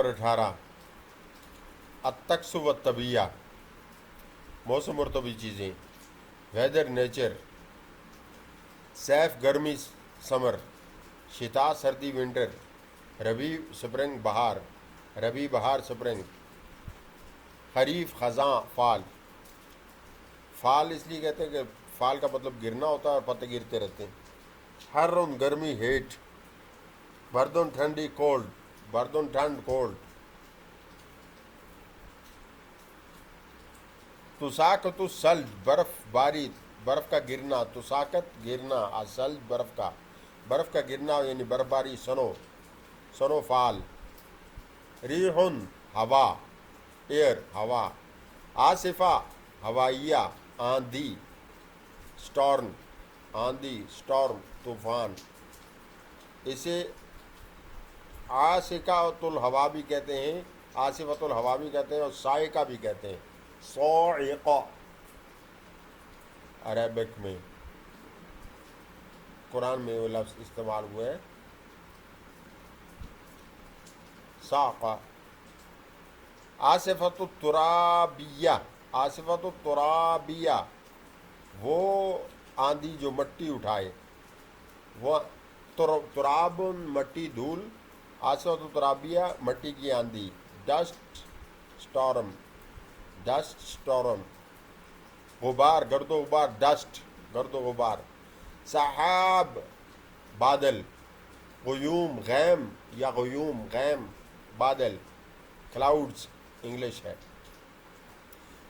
Number 18 الطقس و طبیعہ، موسم اور طبی چیزیں، ویدر نیچر، سیف گرمی سمر، شتاء سردی ونٹر، ربیع سپرنگ بہار، ربیع بہار سپرنگ، خریف خزاں فال۔ فال اس لیے کہتے ہیں کہ فال کا مطلب گرنا ہوتا ہے اور پتے گرتے رہتے ہیں۔ ہرن گرمی ہیٹ، بردن ٹھنڈی کولڈ، بردن ٹھنڈ کولڈ، تساقط الثلج برف باری، برف کا گرنا، تساقط گرنا، الثلج برف کا گرنا یعنی برف باری، سنو فال۔ ریحن ہوا، ایئر ہوا، آصفہ ہوائیہ، آندھی، سٹارم آندھی، سٹارم طوفان۔ اسے عاصفۃ الہوا بھی کہتے ہیں، عاصفۃ الہوا بھی کہتے ہیں اور صاعقہ بھی کہتے ہیں، صاعقہ عربک میں، قرآن میں وہ لفظ استعمال ہوئے ہیں، صاعقہ۔ عاصفۃ الترابیہ، عاصفۃ الترابیہ وہ آندھی جو مٹی اٹھائے، وہ تراب مٹی دھول، عاصفۃ الترابیہ مٹی کی آندھی، ڈسٹ سٹارم، ڈسٹ سٹارم، غبار گرد و غبار، ڈسٹ گرد و غبار، سحاب بادل، غیوم غیم یا غیوم غیم بادل، کلاؤڈز انگلش ہے،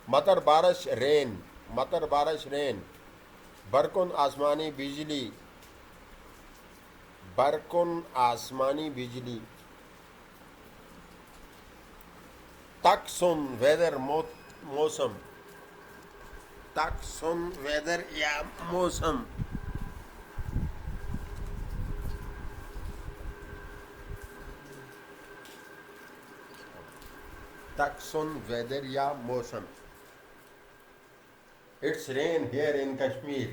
مطر بارش رین، مطر بارش رین، برقن آسمانی بجلی، برقن آسمانی بجلی، طقسن ویدر موسم، طقسن ویدر یا موسم، طقسن ویدر یا موسم۔ It's rain here in Kashmir,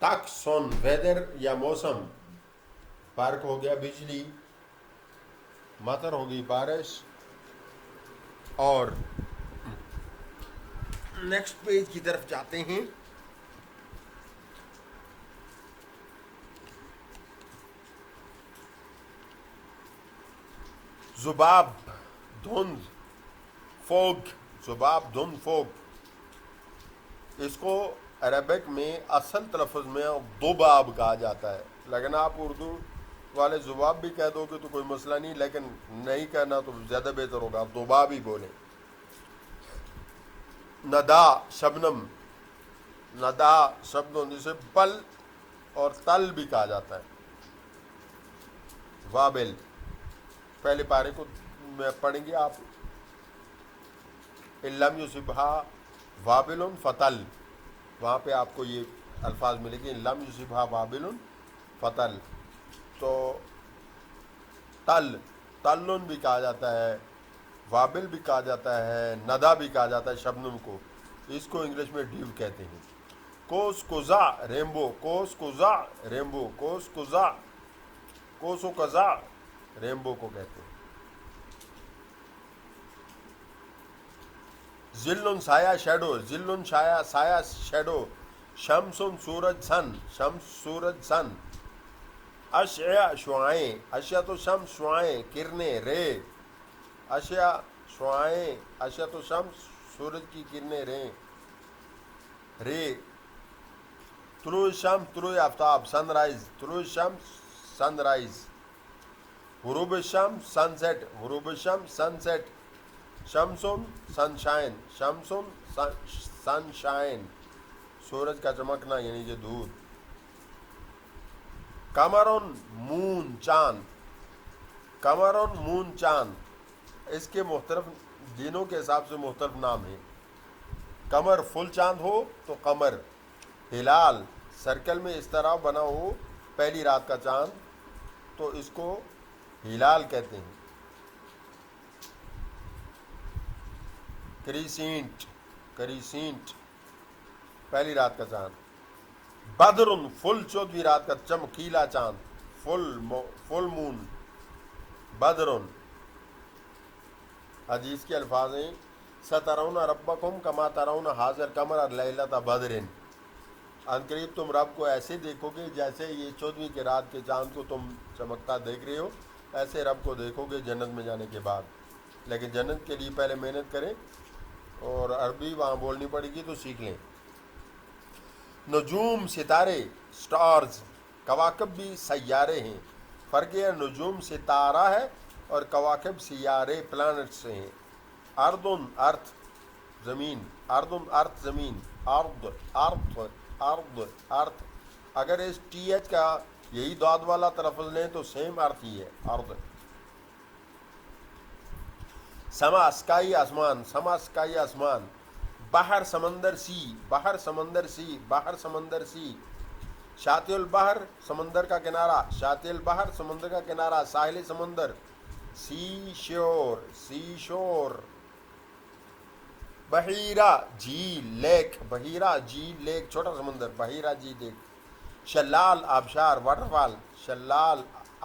طقسن ویدر یا موسم، برق ہو گیا بجلی، مطر ہوگی بارش، اور نیکسٹ پیج کی طرف جاتے ہیں۔ ذباب دھند، فوگ، ذباب دھند فوگ، اس کو عربک میں اصل تلفظ میں ذباب کہا جاتا ہے، لیکن آپ اردو والے ذباب بھی کہہ دو گے تو کوئی مسئلہ نہیں، لیکن نہیں کہنا تو زیادہ بہتر ہوگا، آپ ذباب ہی بولیں۔ ندا شبنم، ندا شبنم جسے پل اور تل بھی کہا جاتا ہے۔ وابل، پہلے پارے کو پڑھیں گے آپ، لم یصبھا وابل فتل، وہاں پہ آپ کو یہ الفاظ ملے گے، لم یصبھا وابل فتل۔ تو تلن بھی کہا جاتا ہے، وابل بھی کہا جاتا ہے، ندا بھی کہا جاتا ہے شبنم کو، اس کو انگلش میں ڈیو کہتے ہیں۔ کوس کوزا ریمبو، کوس کوزا ریمبو، کوس کوزا، کوسو کزا ریمبو کو کہتے ہیں۔ ذل سایہ شیڈو، ذل سایہ شیڈو، شمس سورج سن، شمس سورج سن، اشعہ شعائیں، اشعہ تو شمس شعائیں کرنیں رے، اشعہ شعائیں، اشعہ تو شمس سورج کی کرنیں رے، طلوع شمس طلوع آفتاب، سن رائز، طلوع شمس سن رائز، غروب شمس سن سیٹ، غروب شمس سن سیٹ، شمسن سن شائن، شمسن سن شائن، سورج کا چمکنا یعنی کہ دودھ، قمرن مون چاند، قمرن مون چاند، اس کے مختلف دنوں کے حساب سے مختلف نام ہیں۔ قمر فل چاند ہو تو قمر، ہلال سرکل میں اس طرح بنا ہو پہلی رات کا چاند تو اس کو ہلال کہتے ہیں۔ کریسینٹ، کریسینٹ پہلی رات کا چاند، بدر فل 14ویں رات کا چمکیلا چاند، فل مون، بدر۔ حدیث کے الفاظ ہیں سترون ربکم کما ترون حاضر القمر لیلۃ بدر، ان قریب تم رب کو ایسے دیکھو گے جیسے یہ 14ویں کی رات کے چاند کو تم چمکتا دیکھ رہے ہو، ایسے رب کو دیکھو گے جنت میں جانے کے بعد۔ لیکن جنت کے لیے پہلے محنت کریں، اور عربی وہاں بولنی پڑے گی تو سیکھ لیں۔ نجوم ستارے، سٹارز، کواکب بھی سیارے ہیں، فرق یہ نجوم ستارہ ہے اور کواکب سیارے پلانٹس ہیں۔ اردن ارتھ زمین، اردن ارتھ زمین، ارد ارتھ ارد ارتھ، اگر اس ٹی ایچ کا یہی داد والا تلفظ لیں تو سیم ارتھ ہی ہے، ارد۔ سما اسکائی آسمان، سما اسکائی آسمان، بحر سمندر سی، بحر سمندر سی، بحر سمندر سی، شاطئ البحر سمندر کا کنارہ، شاطئ البحر سمندر کا کنارہ، ساحل سمندر، سی شور، سی شور، بحیرہ جھیل لیک، بحیرہ جھیل لیک چھوٹا سمندر، بحیرہ جھیل لیک، شلال آبشار واٹر فال، شلال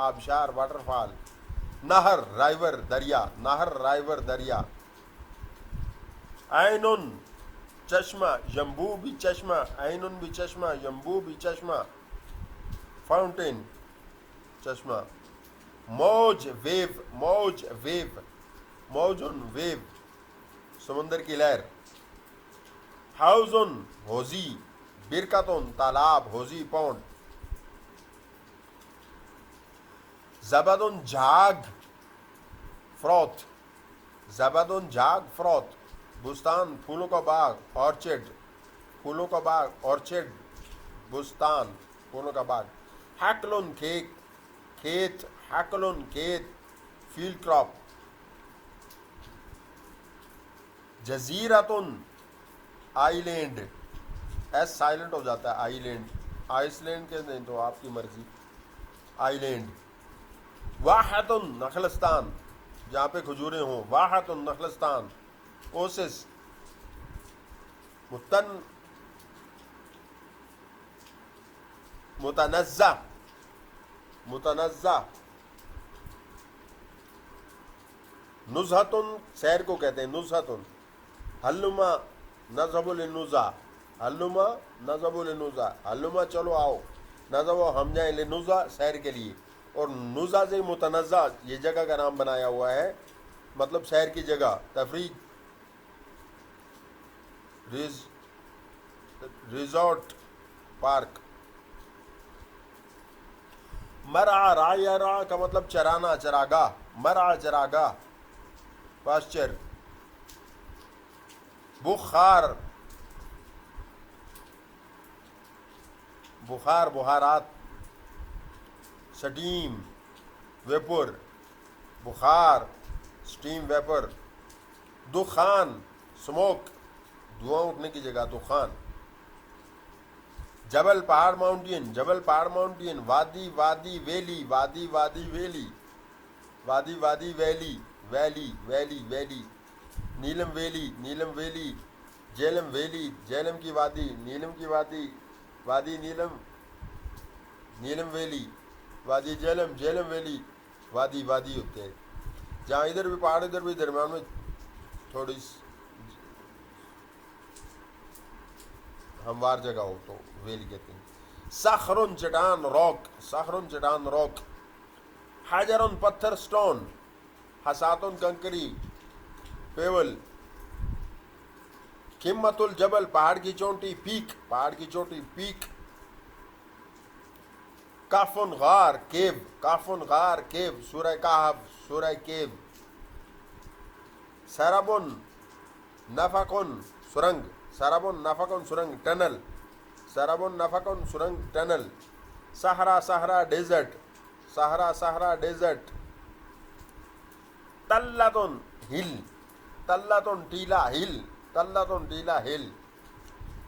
آبشار واٹر فال، نہر رائیور دریا، نہر رائیور دریا، عینن چشمہ، ینبوع بھی چشمہ، عینن بھی چشمہ، ینبوع بھی چشمہ، فاؤنٹین چشمہ، موج ویو، موج ویو، موجن ویو سمندر کی لہر، حوضن حوضی، برکتن تالاب، حوضی پونڈ، زبدن جھاگ فروت، زبدن جھاگ فروت، بستان پھولوں کا باغ، آرچڈ پھولوں کا باغ، آرچڈ بستان پھولوں کا باغ، حقلن کھیت، حقلن کھیت، فیلڈ کراپ، جزیرتن آئی لینڈ، ایس سائلنٹ ہو جاتا ہے، آئی لینڈ، آئس لینڈ کے دیں تو آپ کی مرضی، آئی لینڈ، واحتن نخلستان، جہاں پہ کھجوریں ہوں، واحتن نخلستان، اوسس، متنزہ، متنزہ، نزہتن سیر کو کہتے ہیں، نزہتن، ہلما نذهب للنزہ، ہلما نذهب للنزہ، ہلما چلو آؤ، نذهب ہم جائیں للنزہ سیر کے لیے، اور نزہ سے متنزہ یہ جگہ کا نام بنایا ہوا ہے، مطلب سیر کی جگہ، تفریح، ریزورٹ پارک۔ مرعا رایا را کا مطلب چرانا، چراگاہ، مرعا چراگاہ، پاسچر، بخار، بخار بخارات، سٹیم ویپر، بخار سٹیم ویپر، دخان سموک، دھواں اٹھنے کی جگہ دخان، جبل پہاڑ ماؤنٹین، جبل پہاڑ ماؤنٹین، وادی وادی ویلی، وادی وادی ویلی، وادی وادی ویلی، ویلی ویلی ویلی، نیلم ویلی، نیلم ویلی، جیلم ویلی، جیلم کی وادی، نیلم کی وادی، وادی نیلم، نیلم ویلی، وادی جیلم، جیلم ویلی، وادی وادی ہوتے ہیں جہاں ادھر بھی پہاڑ ادھر بھی درمیان میں تھوڑی ہموار جگہ ہو تو ویلی کہتے ہیں۔ صخرن چٹان راک، صخرن چٹان راک، حجرن پتھر سٹون، حساتن کنکری پیول، قمت الجبل پہاڑ کی چوٹی، پیک پہاڑ کی چوٹی، پیک، کافن غار کیو، کافن غار کیو، سورہ کہف، سورہ کیو، سرابن نفقن سرنگ، سرابن نفقن سرنگ ٹنل، سرابن نفقن سرنگ ٹنل، صحرا صحرا ڈیزرٹ، صحرا صحرا ڈیزرٹ، تلتن ہل، تلتن ٹیلا ہل، تلتن ٹیلا ہل،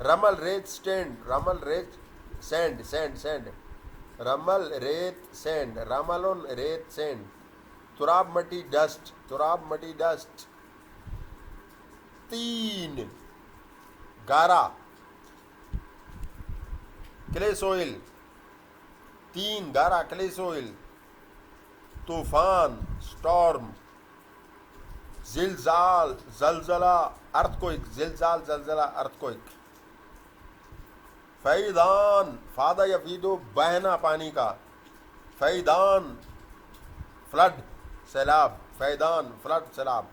رمل ریت سٹینڈ، رمل ریت سینڈ، سینڈ سینڈ، رمل ریت سینڈ، رملن ریت سینڈ، تراب مٹی ڈسٹ، تراب مٹی ڈسٹ، تین گارا، کلے سوئل 3 گارا کلے سوئل. طوفان اسٹارم. زلزال زلزلہ ارتھ زلزال زلزلہ ارتھ. فیضان فادا یفیدو بہنا پانی کا. فیضان فلڈ سیلاب. فیضان فلڈ سیلاب.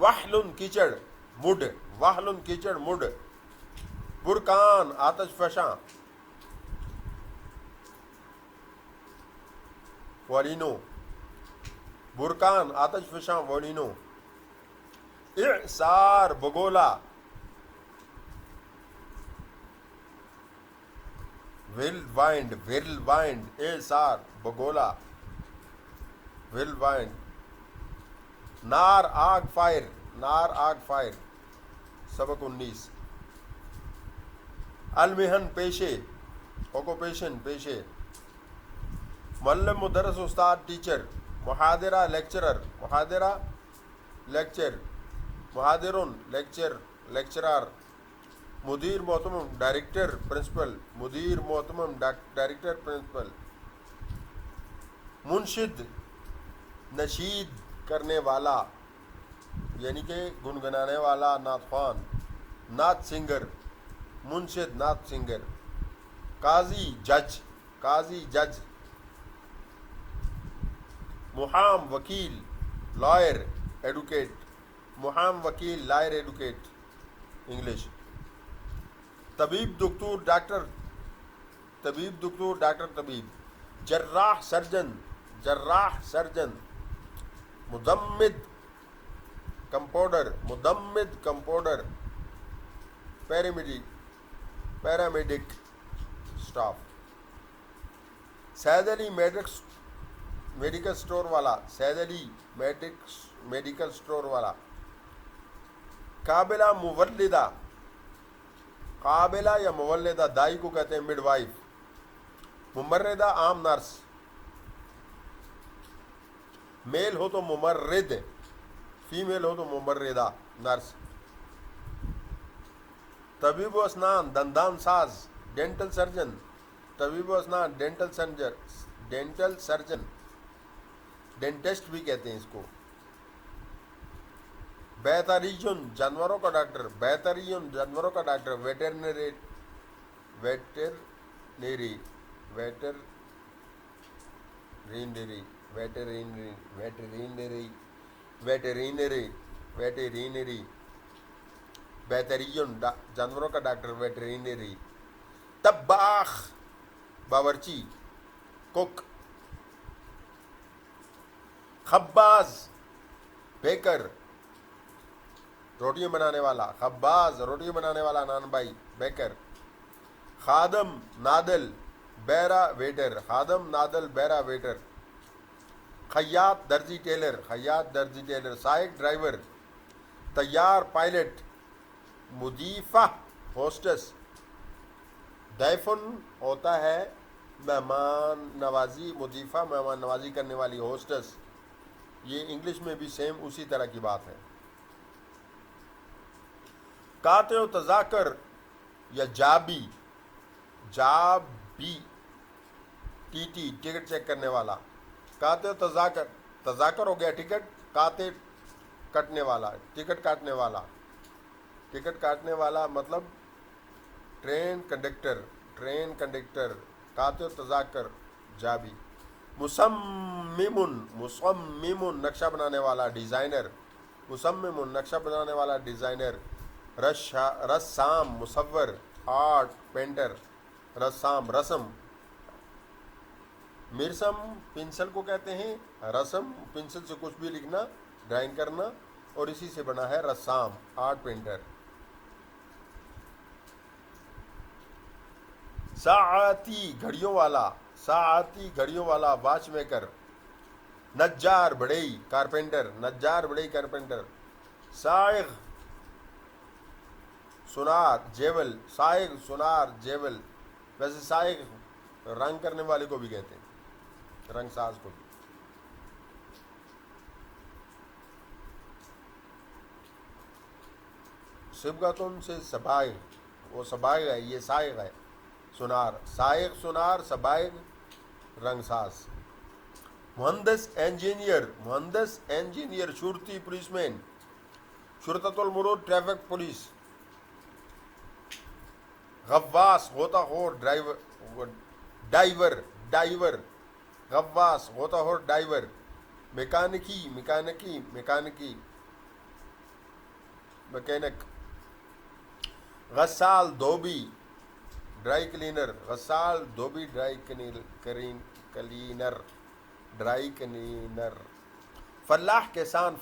وحل کیچڑ مڈ. وحل کیچڑ مڈ. برکان آتش فشاں. والینو برکان آتش فشاں والینو. اعصار بگولا. وائلڈ وائنڈ اعصار بگولا. وائلڈ وائنڈ. نار آگ فائر. نار آگ فائر. سبق 19. المہن پیشے اوکوپیشن پیشے. معلم مدرس استاد ٹیچر. محاضرہ لیکچرر. محاضرہ لیکچر. محاضرون لیکچر لیکچرار. مدیر محتمم ڈائریکٹر پرنسپل. مدیر محتمم ڈائریکٹر پرنسپل. منشد نشید کرنے والا یعنی کہ گنگنانے والا نعت خوان. نعت سنگر. منشد نعت سنگر. قاضی جج. قاضی جج. محام وکیل لائر ایڈوکیٹ. محام وکیل لائر ایڈوکیٹ انگلش. طبیب دکتور ڈاکٹر. طبیب دکتور ڈاکٹر طبیب. جراح سرجن. جراح surgeon. مدمد compounder. مدمد compounder. Paramedic staff. سید علی میڈیکل سٹور والا. سید علی میڈیکل سٹور والا. قابلہ مولدہ. قابلہ یا مولدہ دائی کو کہتے ہیں مڈ وائف. ممردہ عام نرس. میل ہو تو ممرد. فیمیل ہو تو ممردہ نرس. طبیب و اسنان دندان ساز. Dental surgeon. طبیب و اسنان ڈینٹل سرجن. ڈینٹسٹ بھی کہتے ہیں اس کو. بیتاریون جانوروں کا ڈاکٹر. بیتاریون جانوروں کا doctor. Veterinary. Veterinary. Veterinary. Veterinary. Veterinary. Veterinary. Veterinary. بیتاریون جانوروں کا ڈاکٹر. ویٹرنری. طباخ باورچی کوک. خباز بیکر روٹیاں بنانے والا. خباز روٹیاں بنانے والا نان بھائی بیکر. خادم نادل بیرا ویٹر. خادم نادل بیرا ویٹر. خیاط درزی ٹیلر. خیاط درزی ٹیلر. سائق ڈرائیور. طیار پائلٹ. مضیفہ ہوسٹس. ضیفن ہوتا ہے مہمان نوازی. مضیفہ مہمان نوازی کرنے والی. ہوسٹس یہ انگلش میں بھی سیم اسی طرح کی بات ہے. قاطع و تذاکر یا جابی. جابی ٹی ٹی ٹکٹ چیک کرنے والا. قاطع و تذاکر. تذاکر ہو گیا ٹکٹ. قاطع کٹنے والا. ٹکٹ کاٹنے والا. ٹکٹ کاٹنے والا مطلب ٹرین کنڈکٹر. Train conductor. قاطع و تذاکر جابی. مصمم. مصمم نقشہ بنانے والا. ڈیزائنر. مصمم نقشہ بنانے والا. ڈیزائنر. رسام مصور. Art painter. رسام رسم. مرسم پنسل کو کہتے ہیں. رسم پنسل سے کچھ بھی لکھنا ڈرائنگ کرنا اور اسی سے بنا ہے رسام آرٹ پینٹر. ساعتی گھڑیوں والا. ساعتی گھڑیوں والا واچ میکر. نجار بڑھئی کارپینٹر. نجار بڑھئی کارپینٹر. سائغ سونار جیول. سائغ سونار جیول. ویسے سائغ رنگ کرنے والے کو بھی کہتے ہیں. رنگ ساز کو بھی. سبغتن سے سبائغ. وہ سبائغ ہے یہ سائغ ہے. سونار. سائق سونار، سبائق رنگ ساز. مہندس انجینئر، شرطی پولیس مین، شرطۃ المرور ٹریفک پولیس. غواص غوطہ خور، ڈائیور غواص غوطہ خور ڈائیور. میکینک. غسال دھوبی ڈرائی کلینر. فلاح کسان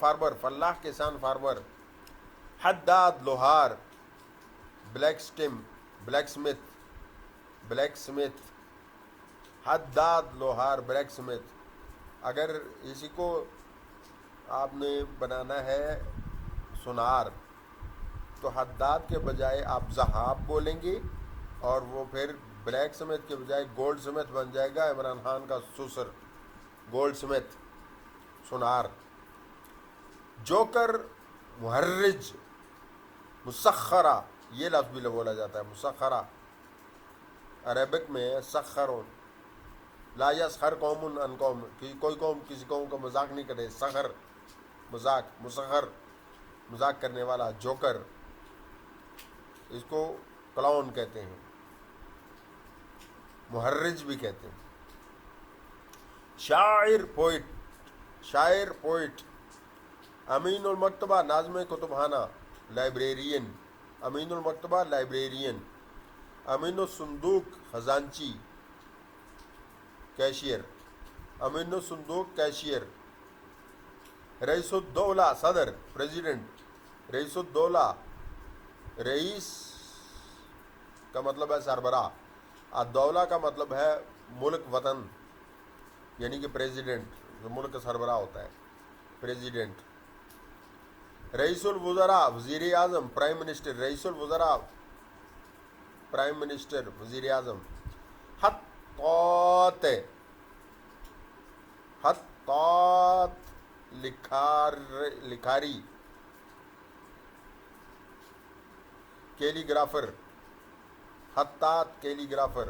فارمر. حداد لوہار، بلیک سمتھ. حداد لوہار بلیک سمتھ. اگر اسی کو آپ نے بنانا ہے سونار تو حداد کے بجائے آپ ذہاب بولیں گے، اور وہ پھر بلیک سمتھ کے بجائے گولڈ سمتھ بن جائے گا. عمران خان کا سسر گولڈ سمتھ. سونار. جوکر محرج، مسخرہ، یہ لفظ بھی بولا جاتا ہے مسخرہ. عربک میں سخرون. لا یسخر قوم عن قوم، کوئی قوم کسی قوم کا مذاق نہیں کرے. سخر مذاق، مسخر مذاق کرنے والا. جوکر اس کو کلاؤن کہتے ہیں، محرج بھی کہتے ہیں. شاعر پوئٹ. امین المکتبہ ناظم کتب خانہ، لائبریرین. امین المکتبہ لائبریرین. امین الصندوق خزانچی، کیشیئر. امین الصندوق کیشیئر. رئیس الدولہ صدر، پریزیڈنٹ. رئیس الدولہ، رئیس کا مطلب ہے سربراہ، الدولہ کا مطلب ہے ملک وطن، یعنی کہ پریزیڈنٹ جو ملک کا سربراہ ہوتا ہے، پریزیڈنٹ. رئیس الوزراء وزیر اعظم، پرائم منسٹر. رئیس الوزراء پرائم منسٹر، وزیر اعظم. خطاط لکھاری. کیلیگرافر، خطاط کیلیگرافر.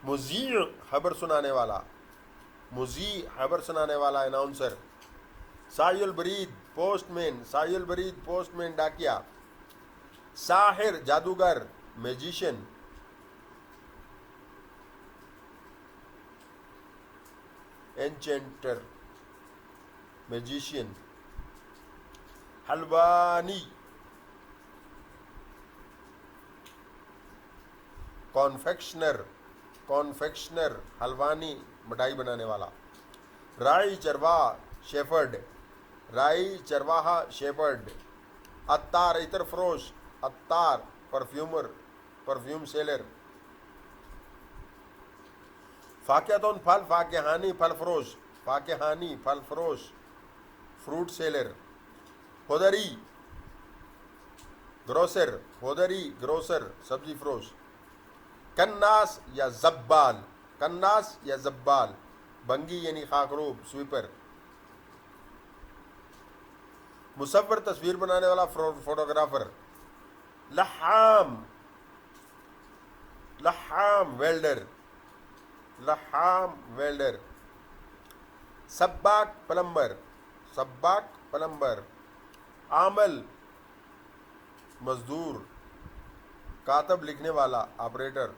مذیع خبر سنانے والا، اناؤنسر. سائی البرید پوسٹ مین، ڈاکیا. ساحر جادوگر، میجیشین. انچینٹر، میجیشین. حلوانی، کانفیکشنر، حلوانی مٹھائی بنانے والا. راعی چرواہا، شیپرڈ. عطار عطر فروش، عطار پرفیومر، پرفیوم سیلر. فاکہۃ پھل، فاکہانی پھل فروش، فروٹ سیلر. خدری گروسر، سبزی فروش. کناس یا زبال، بنگی یعنی خاکروب، سویپر. مصور تصویر بنانے والا، فوٹوگرافر. لحام ویلڈر. سباک پلمبر. عامل مزدور. کاتب لکھنے والا، آپریٹر.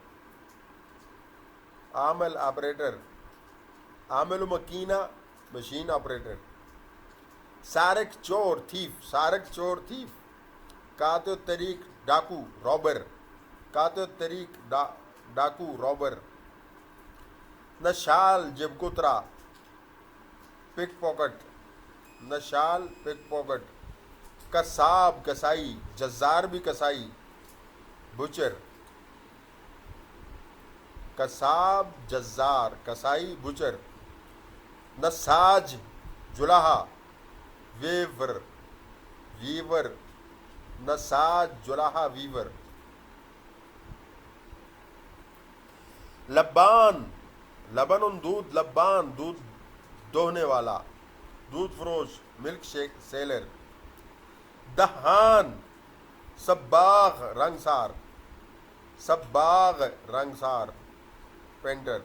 آپریٹر. عامل مکینہ، مشین آپریٹر. سارق چور، تھیف. قاطع الطریق ڈاکو، رابر. نشال جیب کترا، پک پاکٹ. قصاب کسائی، جزار بھی کسائی، بچر. قصاب جزار، کسائی بچر. نساج جلاحہ، ویور. نساج جلاحہ، ویور. لبان دودھ، دودھ دوہنے والا، دودھ فروش، ملک شیک سیلر. دہان صباغ رنگسار، صباغ رنگسار پینٹر.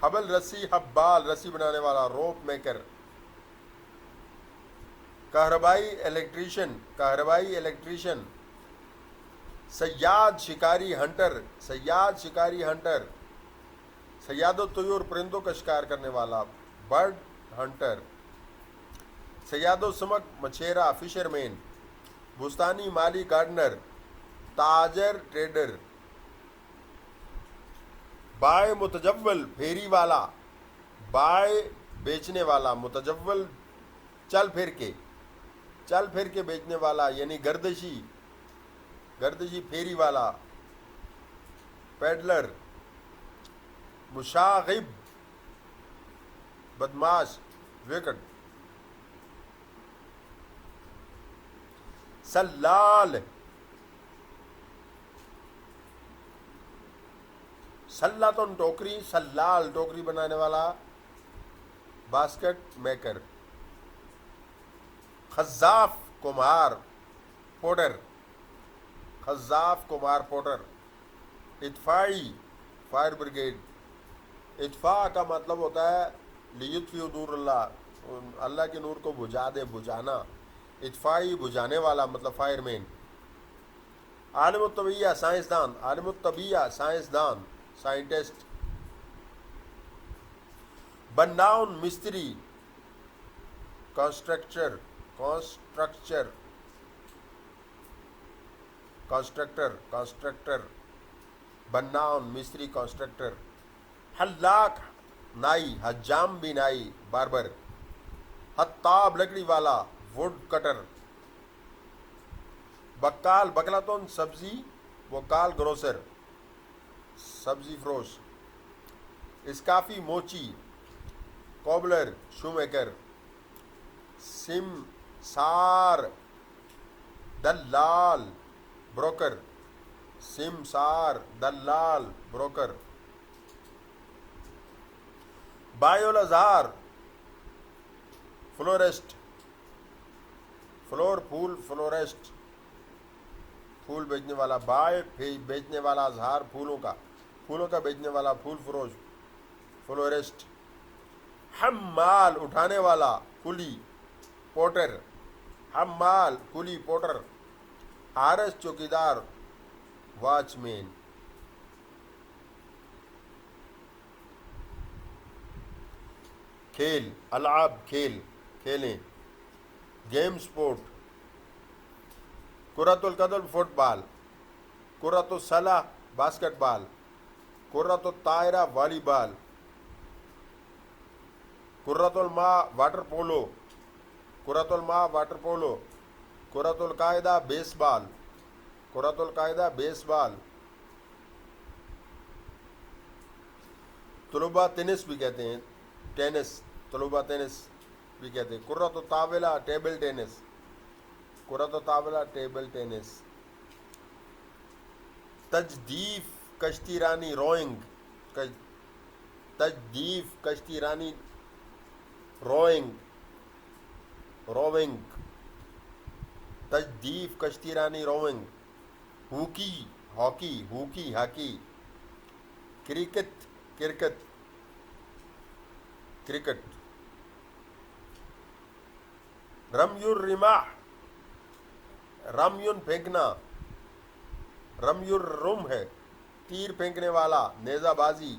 حبل رسی، حبال رسی بنانے والا، روپ میکر. کہربائی الیکٹریشین، کہربائی الیکٹریشین. صیاد شکاری ہنٹر، صیاد شکاری ہنٹر. صیاد الطیور پرندوں کا شکار کرنے والا، برڈ ہنٹر. صیاد السمک مچھیرا، فشر مین. بستانی مالی گارڈنر، تاجر ٹریڈر. بائے متجول پھیری والا، بائے بیچنے والا، متجول چل پھر کے، چل پھر کے بیچنے والا یعنی گردشی، گردشی پھیری والا. پیڈلر. مشاغب بدماش، وکٹ. سلال، سلاتن ٹوکری، سلال ٹوکری بنانے والا، باسکٹ میکر. خزاف کمہار، پوٹر، خزاف کمہار پوٹر. اطفائی فائر بریگیڈ. اطفاء کا مطلب ہوتا ہے لیطفئ نور اللہ، اللہ کے نور کو بجھا دے، بجھانا. اطفائی بجھانے والا مطلب فائر مین. عالم الطبیعہ سائنسدان، عالم الطبیعہ سائنسدان، سائنٹسٹ. بناؤن مستری، کنسٹرکچر، کنسٹرکچر، کنسٹرکٹر، کنسٹرکٹر. بناؤن مستری، کنسٹرکٹر. حلاق نائی، حجام بھی نائی، باربر. حطاب لکڑی والا، ووڈ کٹر. بکال بکلاتون سبزی، وکال گروسر، سبزی فروش. اسکافی موچی، کوبلر شو میکر. سمسار دلال، بروکر. سمسار دلال، بروکر. بائع الازہار، فلورسٹ. فلور پھول، فلورسٹ پھول بیچنے والا. بائع بیچنے والا، ازہار پھولوں کا، پھولوں کا بیچنے والا، پھول فروش، فلورسٹ. حمال اٹھانے والا، کلی، پورٹر. حمال کلی، پورٹر. حارس چوکیدار، واچ مین. کھیل، العاب کھیل، کھیلیں. Game sport. کرۃ القدم فٹ بال، کرۃ السلہ باسکٹ بال، کرۃ الطائرہ والی بال، کرۃ الماء واٹر پولو، کرۃ الماء واٹر پولو. کرۃ القاعدہ بیس بال، کرۃ القاعدہ بیس بال. طلبہ ٹینس بھی کہتے ہیں، ٹینس، طلبہ ٹینس بھی کہتے ہیں. کرۃ الطاولہ ٹیبل ٹینس، کرۃ الطاولہ ٹیبل ٹینس. تجدیف کشتی رانی، روئنگ. تجدیف کشتی رانی، روئنگ، روونگ. تجدیف کشتی رانی، روونگ. ہوکی ہاکی، ہوکی ہاکی. Cricket, cricket, cricket. رمی الرماح، رمیون پھینکنا، رمی الرم ہے تیر پھینکنے والا، نیزہ بازی.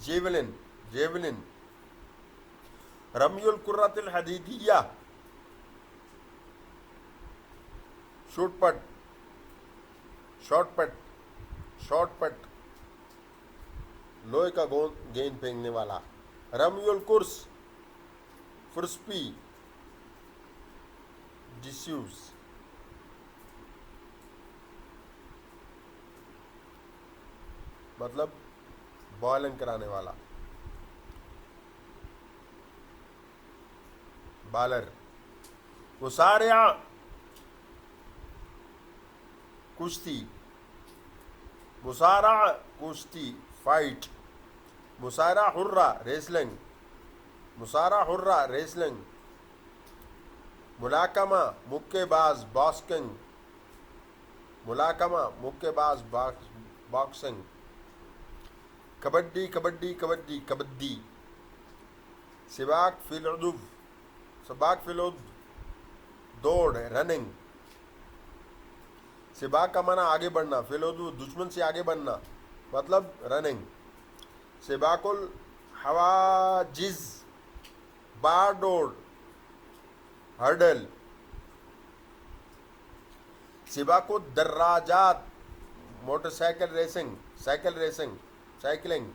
Javelin, javelin. رمی الکرۃ الحدیدیہ، shot put, short put, short put. لوہے کا گیند پھینکنے والا. رمی الکرس، فرسپی، ڈسیوس. مطلب بالنگ کرانے والا، بالر. مصارعہ کشتی، مصارعہ کشتی، فائٹ. مصارعہ حرہ ریسلنگ، مصارعہ حرہ ریسلنگ. ملاکمہ مکے باز باکسنگ، ملاکمہ مکے باز باکسنگ. کبڈی کبڈی کبڈی کبڈی. سباق فی العدو، سباق فی العدو دوڑ رننگ. سباق کا معنی آگے بڑھنا، فی العدو دشمن سے آگے بڑھنا مطلب رننگ. سباق الحواجز بار دوڑ ہرڈل. سباق الدراجات motorcycle racing, cycle racing cycling.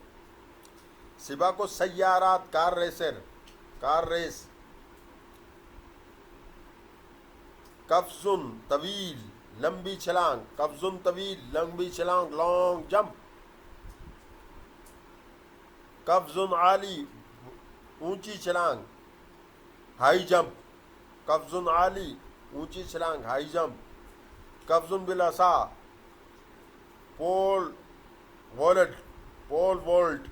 سباق السیارات کار ریسر، کار ریس. قفز طویل لمبی چھلانگ، قفز طویل لمبی چھلانگ لانگ جمپ. قفز عالی اونچی چھلانگ ہائی جمپ، قفز عالی اونچی چھلانگ ہائی جمپ. قفز بالعصا پول وولٹ، پول وولٹ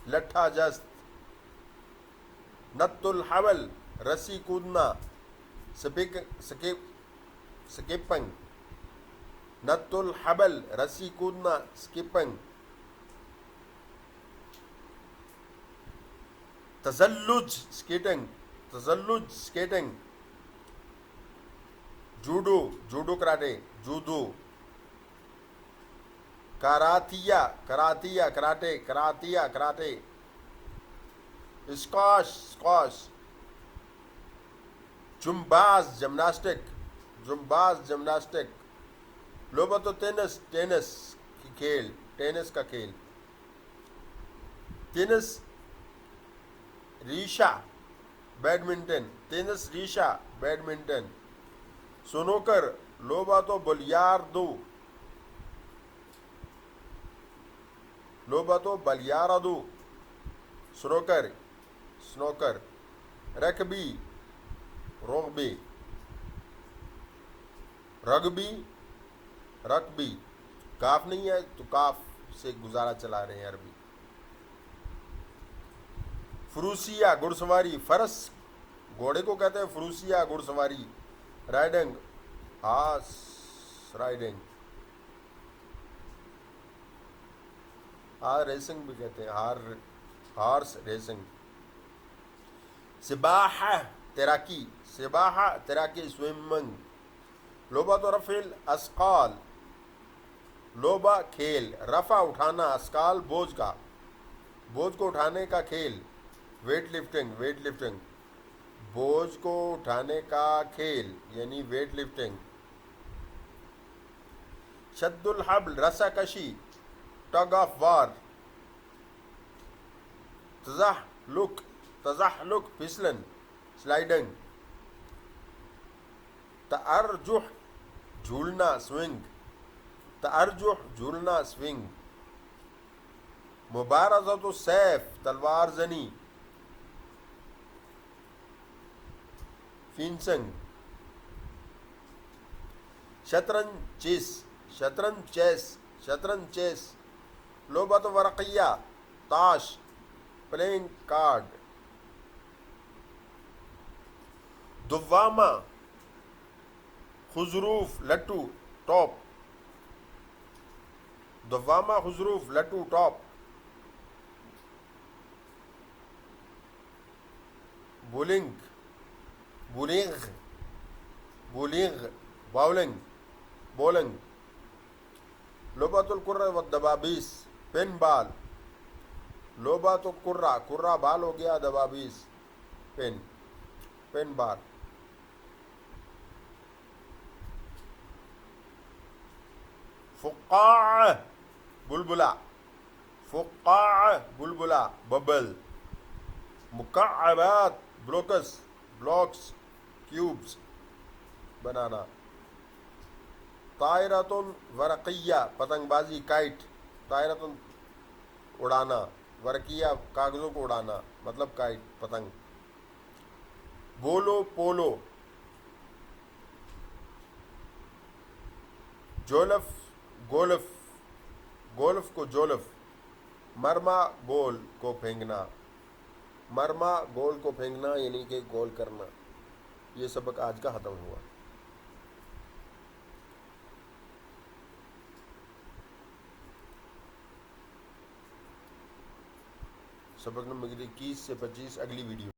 لٹھا جست. نط الحبل رسی کودنا، سکیپنگ. نط الحبل رسی کودنا سکیپنگ. تزلج سکیٹنگ، تزلج skating. Judo, judo karate judo. کراتیہ، کراتیہ کراٹے، کراتیہ کراٹے. Squash, squash. جمباز جمناسٹک، جمباز جمناسٹک. لوبتو ٹینس، ٹینس کی کھیل، ٹینس کا کھیل. ٹینس ریشہ بیڈمنٹن، ٹینس ریشہ بیڈمنٹن. سنوکر لوباتو بلیاردو، لوباتو بلیاردو snooker, snooker. Rugby, rugby, rugby, rugby. کاف نہیں ہے تو کاف سے گزارا چلا رہے ہیں عربی. فروسیہ گھڑ سواری، فرس گھوڑے کو کہتے ہیں فروسیہ گھڑ سواری. رائڈنگ ہارس رائڈنگ، ریسنگ بھی کہتے ہیں ہارس ریسنگ. سباحہ تیراکی، سباحہ تیراکی سوئمنگ. لوبا تو رفع الاثقال، لوبا کھیل. رفع اٹھانا، اثقال بوجھ کا، بوجھ کو اٹھانے کا کھیل. ویٹ لفٹنگ، ویٹ لفٹنگ بوجھ کو اٹھانے کا کھیل یعنی ویٹ لفٹنگ. شد الحبل رسا کشی، ٹگ آف وار. تزحلق، تزحلق پھسلن سلائڈنگ. تأرجح جھولنا سوئنگ، تأرجح جھولنا سوئنگ. مبارزۃ السیف تلوار زنی، فینسنگ. شطرنج چیس، شطرنج چیس، شطرنج چیس. لعبۃ ورقیہ تاش، پلینگ کارڈ. دوامہ خضروف لٹو ٹاپ، دوامہ خضروف لٹو top. Bowling, bowling, bowling bowling, bowling. لعبۃ الکرہ والدبابیس پین بال. لعبۃ الکرہ، کرہ بال ہو گیا، دبابیس پین، پین بال. فقاعہ بلبلا، فقاعہ بلبلا ببل. مکعبات بلوکس، بلاکس کیوبس بنانا. طائرۃ ورقیہ پتنگ بازی کائٹ، طائرۃ اڑانا، ورقیہ کاغذوں کو اڑانا مطلب کائٹ پتنگ. بولو پولو. جولف گولف، گولف کو جولف. مرما گول کو پھینکنا، مرما گول کو پھینکنا یعنی کہ گول کرنا. یہ سبق آج کا ختم ہوا. سبق نمبر 21 سے 25 اگلی ویڈیو.